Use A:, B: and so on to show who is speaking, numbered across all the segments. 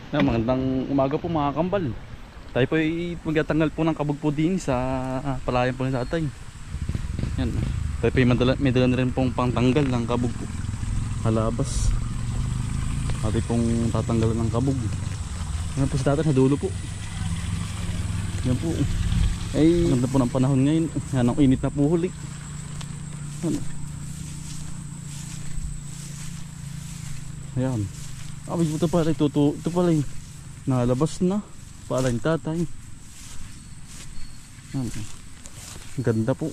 A: Magandang umaga po mga kambal. Tayo po ay magtatanggal po ng kabog po din sa palayan po ni tatay. Yan. Tayo po ay may dala na rin pong pangtanggal ng kabog po. Halabas. Tayo pong tatanggalan ng kabog. Yan po si tatay sa dulo po. Yan po. Ay ganda po ng panahon ngayon. Yan ang init na po huli. Yan. Ayan. Abay ito pala, ito pala yung nalabas na pala yung tatay. Yan. Ganda po.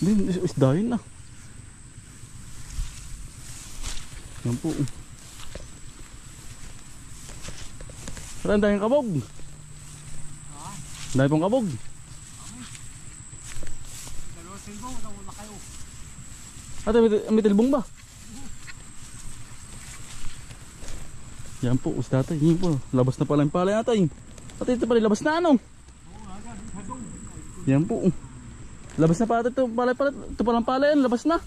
A: Hindi, isdahin na. Yan po. Saan dahil kabog? Dahil pong kabog?
B: Dalawang silbong, daw na kayo.
A: Ate, may tilbong ba? Yan po, tatay. Yan po. Labas na pala yung palay natin. Ate, ito pala labas na ano? Yan po. Labas na pala ito. Ito palang palay yan. Labas na.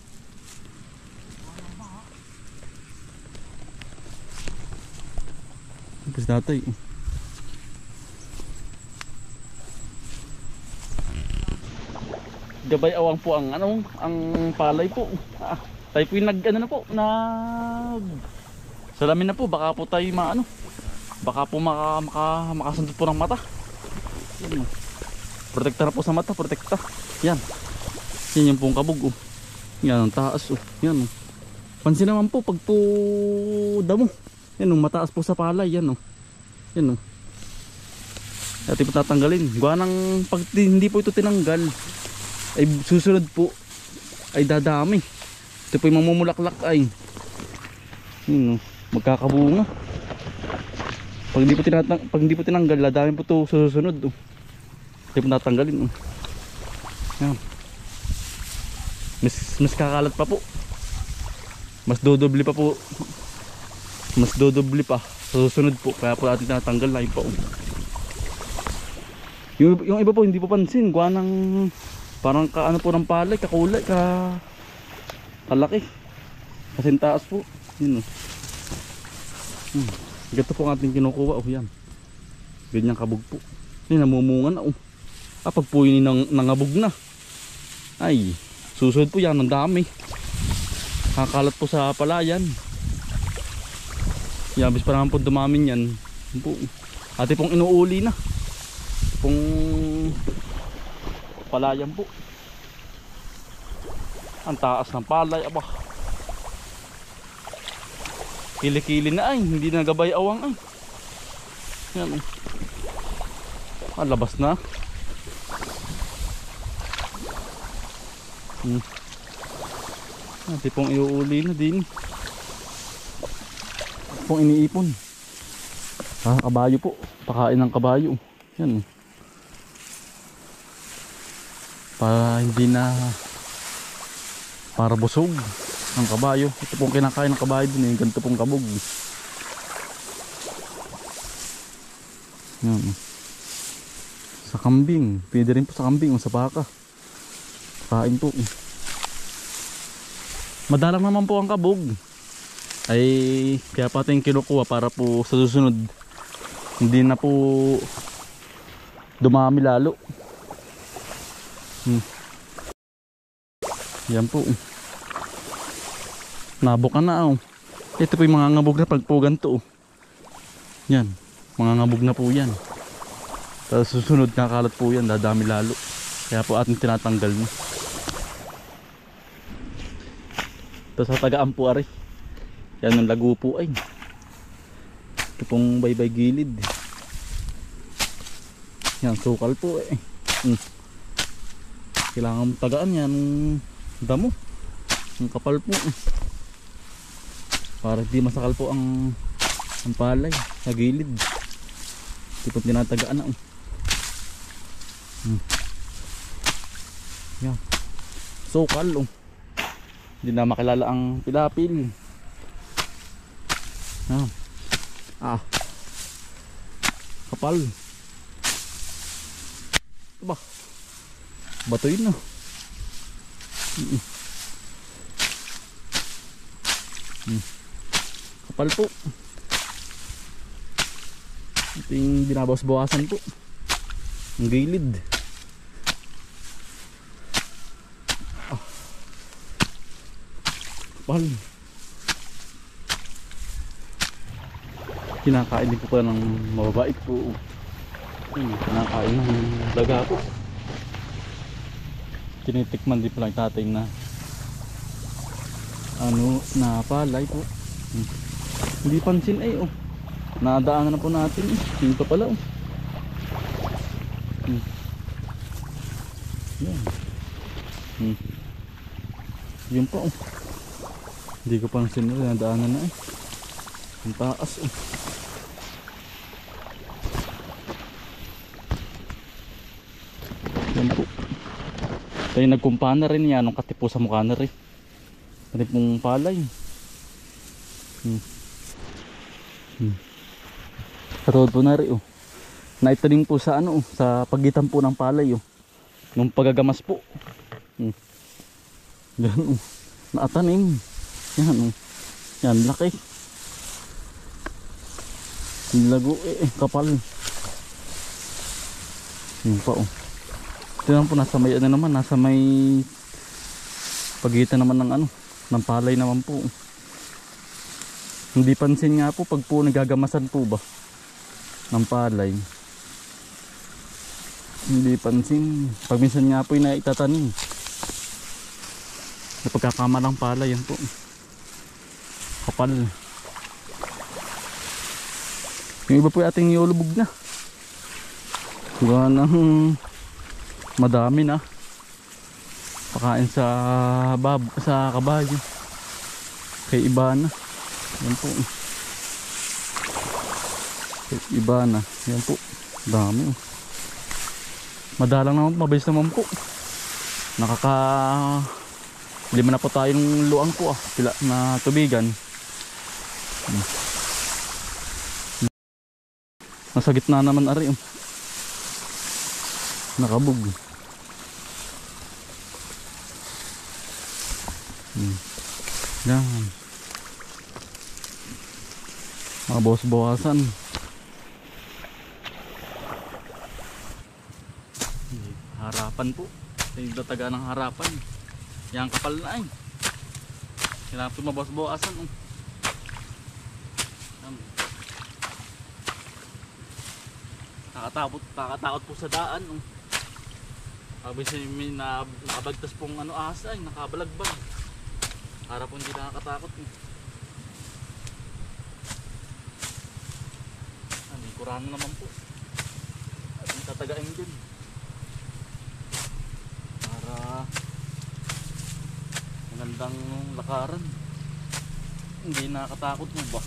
A: Yan po si tatay. Gabay awang po ang ang palay po. Tayo po yung na po. Salamin na po, baka po tayo baka po makasundot po ng mata. Yan. Protekta na po sa mata, protekta. Yan. Yan yung pong kabog. Oh. Yan ang taas. Oh. Yan. Oh. Pansin naman po pag po damo. Yan oh, mataas po sa palay. Yan oh. Yan oh. Dati po tatanggalin. Gawa ng pag hindi po ito tinanggal, ay susunod po ay dadami. Ito po yung mamumulaklak ay. Yan oh. Magkakabunga. Pag hindi po tinanggal, dami po ito susunod. Oh. Hindi po natanggalin. Oh. Yan. Mas kakalat pa po. Mas dodobli pa po. Mas dodobli pa sa susunod po. Kaya po natin tinatanggal na po. Oh. Yung iba po hindi po pansin. Gawa ng parang kaano po ng palay, kakulay, kalaki. Kasi taas po. Yun oh. Ganito po ang ating kinukuha. Oh, yan. Ganyan kabog po. Yan, namumunga na. Oh. Pag po yun nangabog na, ay, susunod po yan. Ang dami. Kakalat po sa palayan. Yabis pa naman po dumamin yan. Po. Ate pong inuuli na. Pong palayan po. Ang taas ng palay. Aba. Kili-kili na ay, hindi na gabay awang ay. Yan. Labas na. Ate pong iuuli na din. Pong iniipon. Kabayo po. Pakain ng kabayo. Yan. Para hindi na para busog ang kabayo. Ito pong kinakain ng kabayo din. Ganito pong kabog. Yan. Sa kambing. Pwede rin po sa kambing o sa baka. Kain po. Madalang naman po ang kabog. Ay kaya pati yung kinukuha para po sa susunod hindi na po dumami lalo. Yan po. Nabukan na oh. Ito po yung mga ngabog na pagpugan to oh. Yan. Mga ngabog na po yan. Tapos susunod kakalat po yan. Dadami lalo. Kaya po ating tinatanggal na. Tapos sa tagaan po ari. Yan ang lago po ay. Ito pong baybay gilid. Yan sukal po eh. Kailangan tagaan yan. Damo. Ang kapal po. Para hindi masakal po ang palay sa gilid. Hindi po tinatagaan na. Yan. Sukal. Hindi na makilala ang pilapil. Yan. Kapal. Ba. Batoy na. Kapal po. Ito yung binabawas-bawasan po. Ang gilid. Kapal. Kinakain din po pala ng mababait po. Kinakain ng daga po. Tinitikman din pala tatay na na palay po. Hindi pansin ay nadaanan na po natin yun pa pala yan. Yun pa hindi ko pansin na nadaanan na ang taas yan po. Tayo nagkumpana rin yan nung katipo sa mukha na rin pati pong palay. Katulad po na rin naitanim po sa sa pagitan po ng palay nung pagagamas po. Yan naatanim. Yan yan laki. Lago kapal. Yun pa ito po nasa may naman nasa may pagitan naman ng ng palay naman po. Hindi pansin nga po pag po nagagamasan po ba ng palay. Hindi pansin. Pag minsan nga po yung naitatanim. Sa pagkakama ng palay yan po. Kapal. Yung iba po ating niulubog na. Gawa ng madami na. Pakain sa kabayo. Kay iba na. Yan po. Iba na. Yan po. Dami madalang naman, mabilis naman po. Lima na po tayong luang po pila na tubigan. Nasa gitna naman ari nakabog. Yan. Mga bawas-bawasan. Harapan po. Yung tataga ng harapan. Yan kapal na kailangan po mabawas-bawasan. Nakatakot po sa daan. Sabi siya may nakabagtas pong asa nakabalagbag. Para po hindi nakakatakot. May kurano naman po. At may tatagain din. Para magandang lakaran. Hindi nakakatakot mo ba?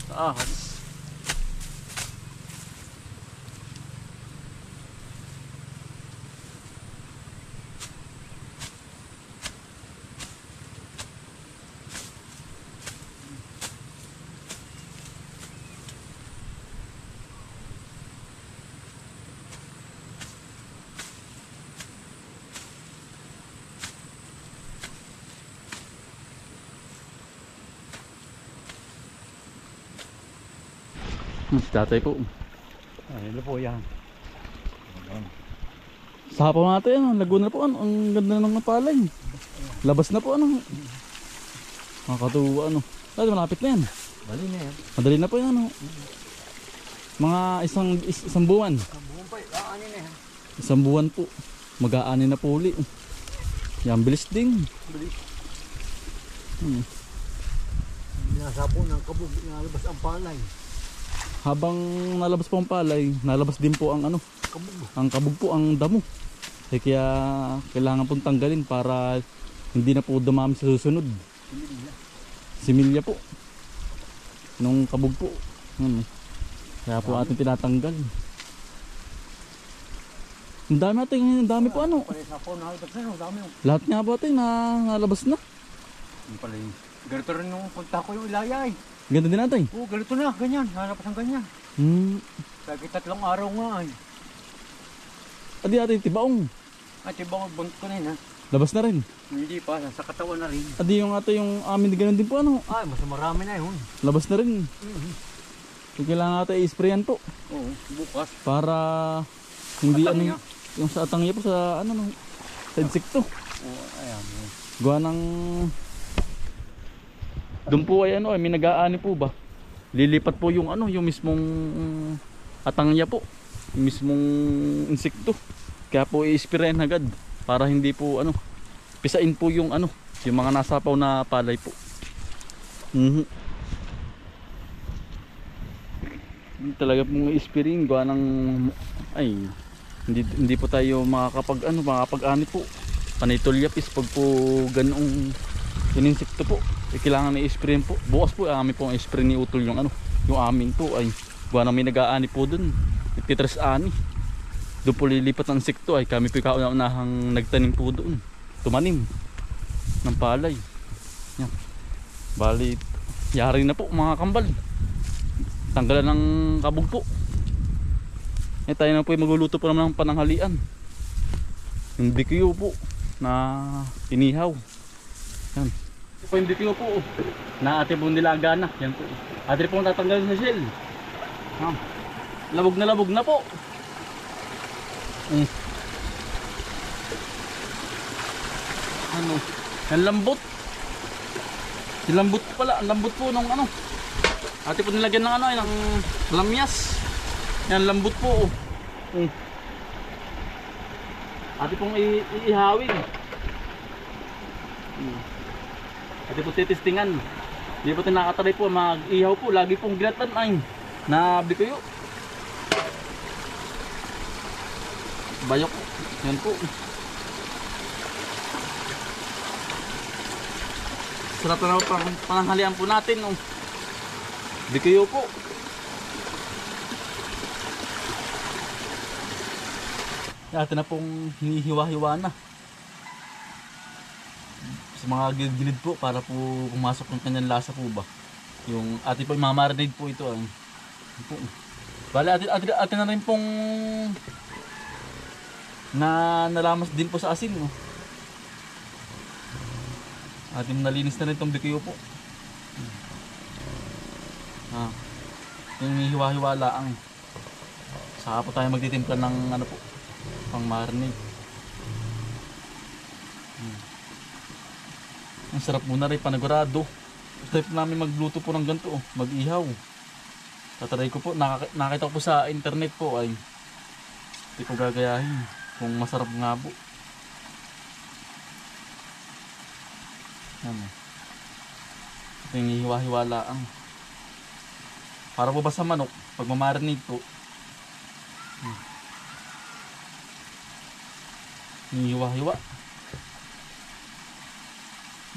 A: Sa ahas. Tatay po.
B: Ayun po yan.
A: Sa hapon natin, Laguna po, ang ganda ng palay. Labas na po, Nakakatuwa, malapit na yan.
B: Dali na yan.
A: Madali na po yan, Mga isang buwan.
B: Isang buwan pa, aanin na yan.
A: Isang buwan po. Mag-aanin na po uli. Yan, bilis din.
B: Bilis. Nasa po ng kabog, nalabas ang palay.
A: Habang nalabas po ang palay, nalabas din po ang
B: kabog.
A: Ang kabog po, ang damo. Kaya kailangan pong tanggalin para hindi na po dumami sa susunod. Similya po. Nung kabog po. Kaya po ating tinatanggal. Ang dami po Lahat nga po ating nalabas na.
B: Ganito rin nung punta ko yung ilayay.
A: Ganda din natin.
B: Oo, ganito na, ganyan. Hanap ang ganyan. Lagi 3 araw nga
A: Adi natin tibaong.
B: At ibang bank ko na yun
A: Labas na rin.
B: Hindi pa, sa katawan na rin.
A: Adi yung ato yung amin ganun din po
B: Ay, mas marami na yun.
A: Labas na rin. So, kailangan natin i-sprayan po.
B: Oo, bukas.
A: Para hindi
B: Atangya.
A: yung sa atangya po sa ano no, sa insekto.
B: Oo, ayan.
A: Gawa ng doon po ay ano ay may nag-aani po ba? Lilipat po yung ano, yung mismong atangya po. Yung mismong insekto. Kaya po i-sprayan agad para hindi po ano, pisain po yung ano, yung mga nasapaw na palay po. Talaga pong i-sprayin gawa ng ay hindi po tayo makakapag-ani po. Panitulyapis pag po ganoong ininsekto po. Kailangan na i-sprayin po. Bukas po amin po ang i-spray ni Utol yung ano, yung amin po ay gawa na may nag-aani po doon. Ititras ani. Doon po lilipat ang insekto ay kami po kauna-unahang nagtanim po doon. Tumanim ng palay. Yan. Bali, yari na po mga kambal. Tanggalan ng kabog po. Tayo na po yung magluluto po naman ng pananghalian. Yung BQ po na inihaw. Yan. Ito po yung BQ po. Na ate po nilaga na. Yan po. Ate po tatanggalin sa shell. Labog na po. Ano? Yan lambot. Yung lambot pala. Ang lambot po ng ano. Ate po nilagyan ng ano ay ng lamyas. Yan lambot po. Ate pong iihawin. Ate po titistingan. Hindi po tinakataray po mag-ihaw po. Lagi pong ginatan ay na bikuyo. Bayok. Yan po. Sarap na po pananghalian po natin. Bikuyo po. Ate na pong hinihiwa-hiwa na. Sa mga gilid-gilid po para po pumasok ng kanyang lasa po ba. Yung ate po imamarinade po ito. Bale ate na rin pong nalamas din po sa asin. Ate nalinis na rin itong bikuyo po. Yung hiwa-hiwa laang. Saka po tayo magtitimpla ng ano po, pang marinade. Ang sarap muna rin panagurado. Gusto po namin magluto po ng ganito, mag-ihaw. Tataray ko po, nakita ko po sa internet po ay hindi ko gagayahin kung masarap nga po. Ito yung hiwa-hiwa laang. Para po ba sa manok, pag mamarinate po, hiwa-hiwa.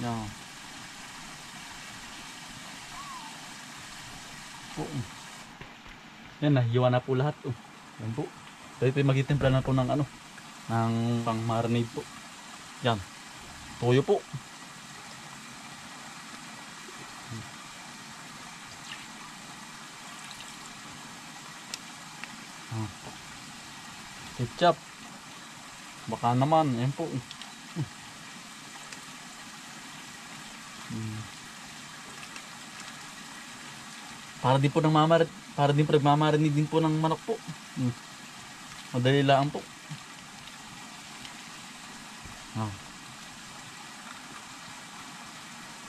A: Yan. Po. Yan na, hiwa na po lahat. Yan po. Dahil po magtitimpla na po ng ano, ng pang marinade po. Yan. Toyo po. Ketchup. Baka naman, ayan po. Para din po nagmamarinig din po ng manok po. Madali lang po.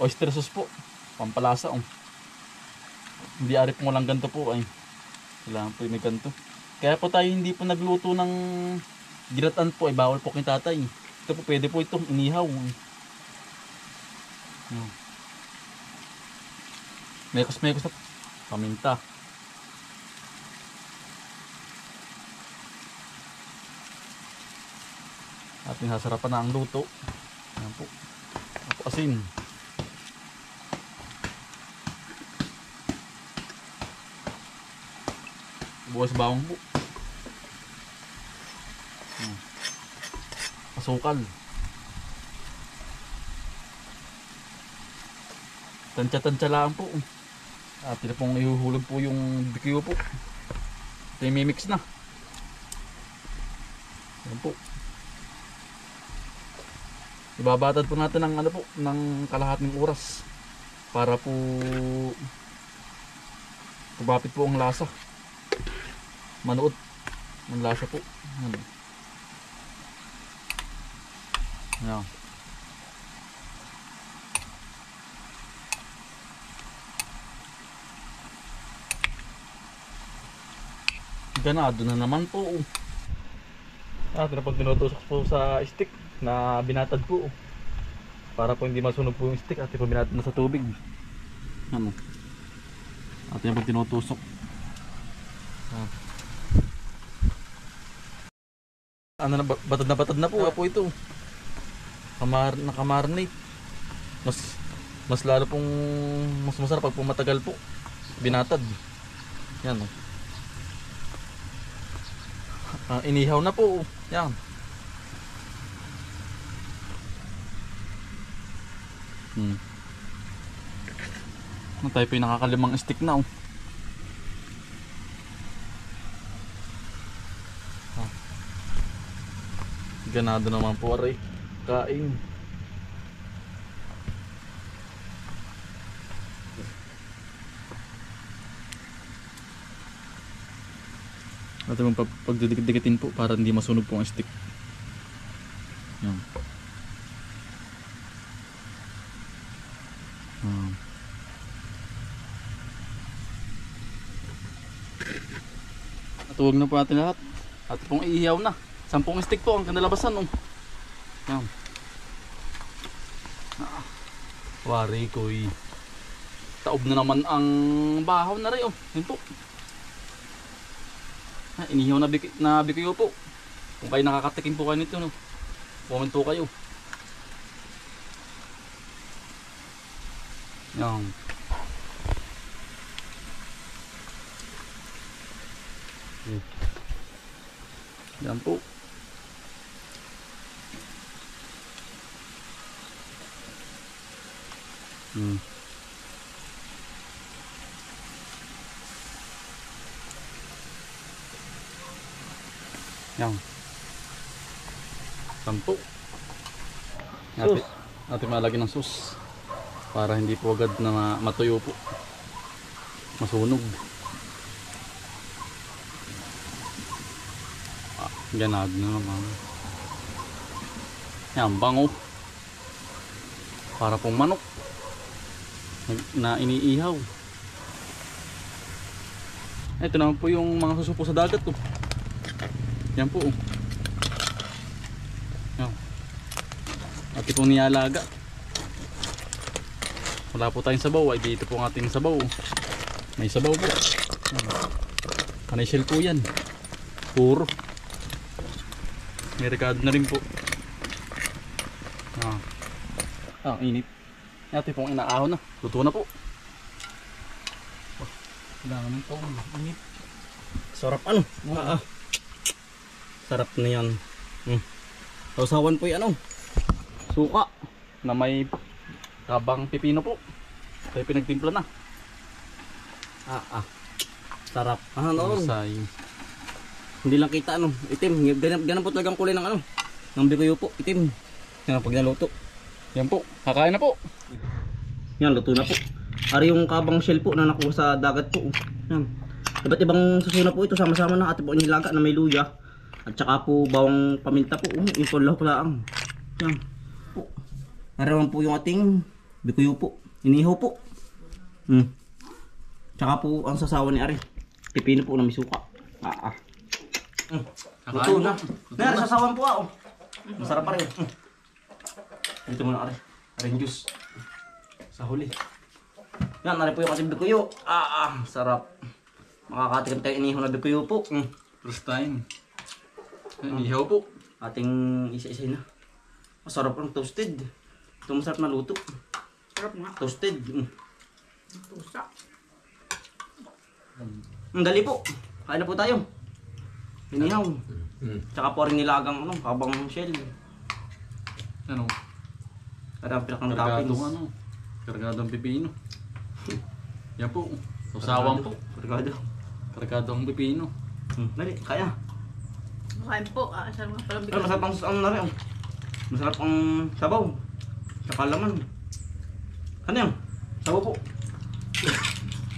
A: Oyster sauce po. Pampalasa. Hindi ari po walang ganito po ay. Kailangan po yung may ganito. Kaya po tayo hindi po nagluto ng ginatan po ay bawal po kay tatay. Ito po pwede po itong inihaw. Mekos na paminta. At pinasarapan na ang luto. Ayan po. Asin. Bukas bawang po. Asukal. Tansya-tansya lang po. At ito pong ihuhulog po yung BQ po. Ito yung mimix na. Ayan po. Ibabatad po natin ng ano po, ng kalahating oras para po Kumapit po ang lasa. Manuot. Ang lasa po. Ano. Ayan. Ganado na naman po. At pag tinutusok po sa stick na binatad po. Para po hindi masunog po yung stick at po binatad na sa tubig. Ano. At yan pag tinutusok. Ano na, batad na po. Po ito. Nakamarnate. Mas lalo pong mas masarap pag pumatagal po. Binatad. Yan o. Inihaw na po. Yan. Tayo po yung nakakalimang stick na oh. Ganado naman po aray. Kain. At yung pagdidikit-dikitin po para hindi masunog po ang stick. Yan. At huwag na po natin lahat. At pong iihaw na. 10 stick po ang kanalabasan. Oh. Yan. Wari ko'y taob na naman ang bahaw na rin. Oh. Yan po. Inihaw na bikuyo po. Kung kayo nakakatikim po kayo nito, no? Comment po kayo. Yan. Yan po. Yan. 10. Natin malagyan ng sus para hindi po agad na matuyo po. Masunog. Ganado na naman. Yan, bango. Para pong manok na iniihaw. Ito naman po yung mga susupo sa dagat to. Yan po. Yan. At ito pong nialaga. Wala po tayong sabaw. Ay dito po ang ating sabaw. May sabaw po. Panay shell po yan. Puro. May rekado na rin po. Ang init. Ito pong inaahon na. Luto na po. Kailangan po. Init. Sarap ano. Sarap na yan. Sausawan po yung ano. Suka. Na may kabang pipino po. Tayo pinagtimpla na. Sarap. Ano? Hindi lang kita ano. Itim. Ganun po talagang kulay ng ano. Ng bikuyo po. Itim. Yan pag naluto. Yan po. Kakain na po. Yan. Luto na po. Ari yung kabang shell po na nakuha sa dagat po. Yan. Iba't ibang susuna po ito. Sama-sama na ate po nilaga na may luya. At saka po bawang paminta po. Yung pulaang. Yan. Po. Narawan po yung ating bikuyo po. Inihaw po. Tsaka po ang sasawa ni Ari. Pipino po na may suka. Luto na. Meron sasawan po ako. Masarap pa rin. Dito muna Ari. Aring juice. Sa huli. Yan, Ari po yung ating bikuyo. Sarap. Makakatikim tayo inihaw na bikuyo po.
B: First time.
A: Inihaw po.
B: Ating isa-isa na. Masarap ang toasted. Ito masarap na luto.
C: Sarap nga.
B: Toasted.
C: Tusa.
B: Ang dali po. Kain na po tayo. Inihaw. Tsaka po rin nilagang ano, kabang shell.
A: Ano?
B: Karang pinakang
A: Kargadong
B: toppings.
A: ano? Kargadong pipino. Yan po. Sausawan po. Kargadong pipino.
B: Dali, kaya.
C: Makain po. Sarap nga palang
B: Pero masarap ang ano na rin. Masarap ang sabaw. Tsaka laman. Ano yan? Sabaw po.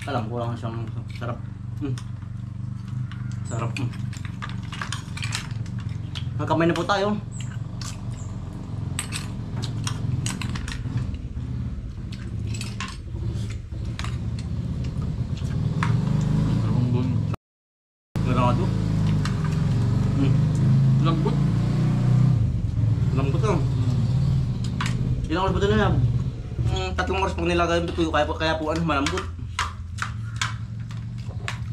B: Alam ko lang siyang sarap. Sarap. Nagkamay na po tayo.
A: Ang dun.
B: Ganado.
A: Lambot.
B: Lambot lang. Ilang oras po ito na? 3 oras pag nilagay yung bituyo, kaya po ano, malambot.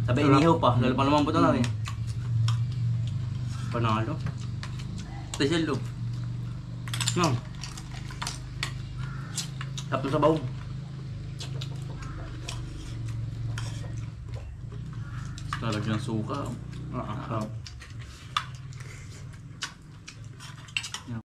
B: Sabi inihaw pa, lalo pa lumambot na natin. Panalo. Special do. No. Tapos sa baong.
A: Talagyan suka.
B: Sarap.